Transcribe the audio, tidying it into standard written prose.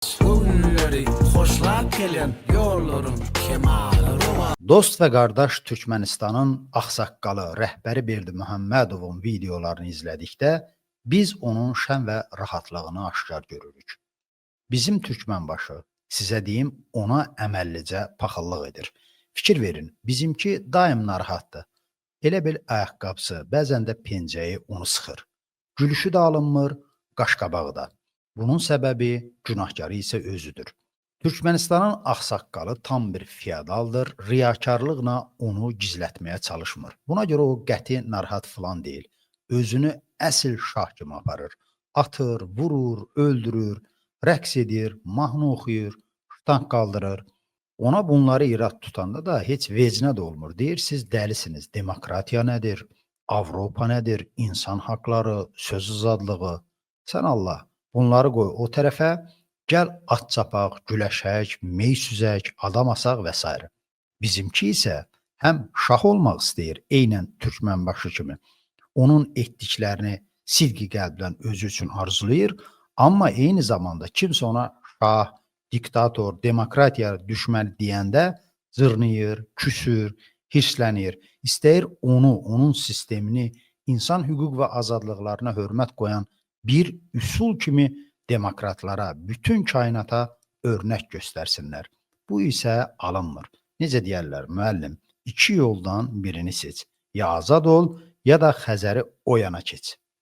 Günleri xoşlab gələn yollarım kemalı rova. Dost və qardaş Türkmənistanın ağsaqqalı rəhbəri Berdi Məhəmmədovun videolarını izlədikdə biz onun şən və rahatlığını aşkar görürük. Bizim Türkmənbaşı, sizə deyim, ona əməllicə paxıllıq edir. Fikir verin, bizimki daim narahatdır. Elə bil ayaqqabısı, bəzən də pencəyi onu sıxır. Gülüşü də alınmır, qaşqabağı da. Bunun səbəbi günahkarı isə özüdür. Türkmənistanın ağsaqqalı tam bir feodaldır, riyakarlıqla onu gizlətməyə çalışmır. Buna görə o qəti narahat falan deyil. Özünü əsl şah kimi aparır. Atır, vurur, öldürür, rəqs edir, mahnı oxuyur, ştanq qaldırır. Ona bunları irad tutanda da heç vecinə də olmur. Deyir, siz dəlisiniz, demokratiya nədir, Avropa nədir, insan haqları, söz azadlığı. Sən Allah, bunları qoy o tərəfə, gəl at çapaq, güləşək, mey süzək, adam asaq və s. Bizimki isə həm şah olmaq istəyir, eynən Türkmənbaşı kimi. Onun etdiklərini sidqi qəlbdən özü üçün arzulayır, amma eyni zamanda kimsə ona şah, diktator, demokratiya düşmən deyəndə zırnıyır, küsür, hirslənir, istəyir onu, onun sistemini, insan hüquq və azadlıqlarına hörmət qoyan bir üsul kimi demokratlara, bütün kainata örnək göstərsinlər. Bu isə alınmır. Necə deyərlər, müəllim, iki yoldan birini seç. Ya azad ol, ya da Xəzəri o yana keç.